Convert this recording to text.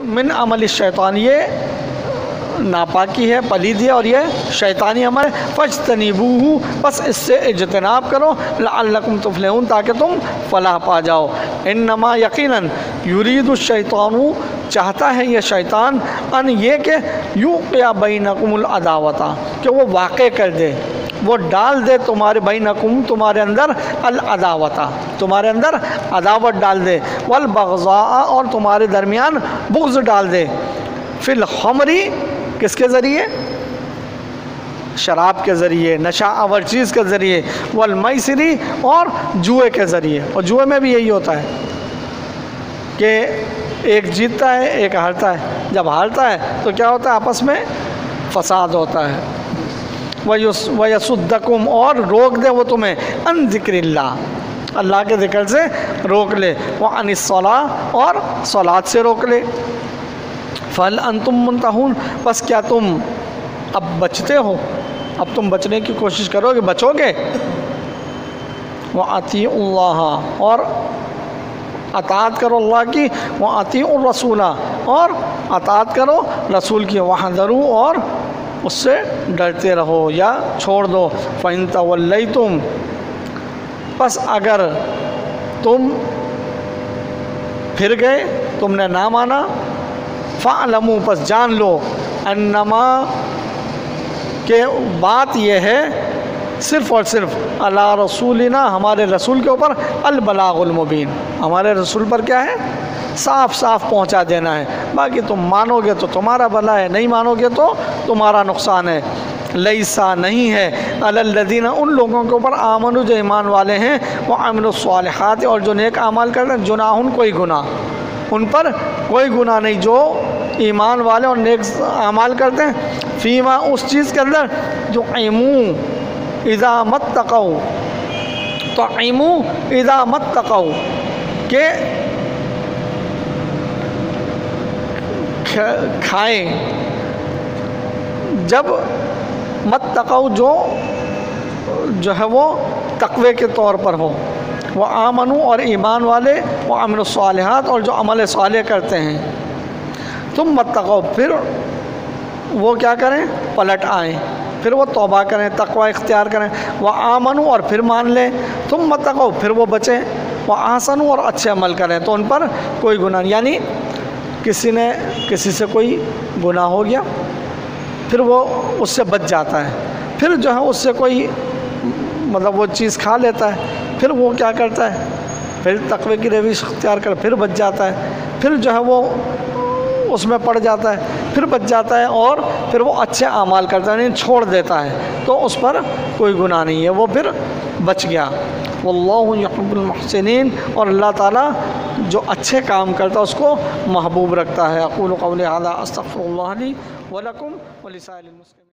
من عمل الشیطان، یہ ناپاکی ہے، پلیدی ہے اور یہ شیطانی عمل ہے۔ فاجتنبوہ، بس اس سے اجتناب کرو، لعلکم تفلحون، تاکہ تم فلاح پا جاؤ۔ انما یقیناً یرید الشیطان، چاہتا ہے یہ شیطان، ان یہ کہ یوقع بینکم العداوۃ، کہ وہ واقع کر دے، وہ ڈال دے تمہارے بینکم، تمہارے اندر العداوۃ، تمہارے اندر عداوت ڈال دے، والبغضاء، اور تمہارے درمیان بغض ڈال دے، فی الخمر، کس کے ذریعے؟ شراب کے ذریعے، نشہ آور چیز کے ذریعے، والمیسر، اور جوئے کے ذریعے۔ اور جوئے میں بھی یہی ہوتا ہے کہ ایک جیتتا ہے ایک ہارتا ہے، جب ہارتا ہے تو کیا ہوتا ہے؟ آپس میں فساد ہوتا ہے۔ وَيَصُدَّكُمْ، اور روک دے وہ تمہیں، عن ذکر اللہ، اللہ کے ذکر سے روک لے، وعن الصلاۃ، اور صلاۃ سے روک لے۔ فَهَلْ أَنْتُمْ مُنْتَهُونَ، بس کیا تم اب بچتے ہو؟ اب تم بچنے کی کوشش کرو گے، بچو گے؟ وَأَطِيعُوا اللَّهَ، اور اطاعت کرو اللہ کی، وَأَطِيعُوا الرَّسُولَ، اور اطاعت کرو رسول کی، وَاحْذَرُوا، اور اس سے ڈرتے رہو یا چھوڑ دو۔ فَإِن تَوَلَّيْتُمْ، پس اگر تم پھر گئے، تم نے نہ مانا، فَاعْلَمُوا، پس جان لو، انما، کہ بات یہ ہے صرف اور صرف، علی رسولنا، ہمارے رسول کے اوپر، البلاغ المبین، ہمارے رسول پر کیا ہے؟ صاف صاف پہنچا دینا ہے، باقی تم مانو گے تو تمہارا بھلا ہے، نہیں مانو گے تو تمہارا نقصان ہے۔ لیسا، نہیں ہے، علی الذین، ان لوگوں کے اوپر، آمنوا، جو ایمان والے ہیں، وعملوا الصالحات، اور جو نیک اعمال کرتے ہیں، جناح، کوئی گناہ، ان پر کوئی گناہ نہیں جو ایمان والے اور نیک اعمال کرتے ہیں، فیما، اس چیز کے اندر، طعموا اذا متقوا، طعموا اذا متقوا، کہ کھائیں جب، متقوا، جو ہے وہ تقوی کے طور پر ہو، وہ آمنوا، اور ایمان والے، وہ عمل الصالحات، اور جو عمل صالح کرتے ہیں، تم متقوا، پھر وہ کیا کریں؟ پلٹ آئیں، پھر وہ توبہ کریں، تقوی اختیار کریں، وہ آمنوا، اور پھر مان لیں، تم متقوا، پھر وہ بچیں، وہ احسنوا، اور اچھے عمل کریں، تو ان پر کوئی گناہ نہیں۔ یعنی کسی سے کوئی گناہ ہو گیا، پھر وہ اس سے بچ جاتا ہے، پھر جو ہے اس سے کوئی مطلب وہ چیز کھا لیتا ہے، پھر وہ کیا کرتا ہے؟ پھر تقوی کی روش اختیار کر، پھر بچ جاتا ہے، پھر جو ہے وہ اس میں پڑ جاتا ہے، پھر بچ جاتا ہے، اور پھر وہ اچھے اعمال کرتا ہے، یعنی چھوڑ دیتا ہے، تو اس پر کوئی گناہ نہیں ہے، وہ پھر بچ گیا۔ واللہ یحب المحسنین، اور اللہ تعالیٰ جو اچھے کام کرتا ہے اس کو محبوب رکھتا ہے۔ اقول قولی ھذا استغفر اللہ لی ولکم ولسائر المسلمین۔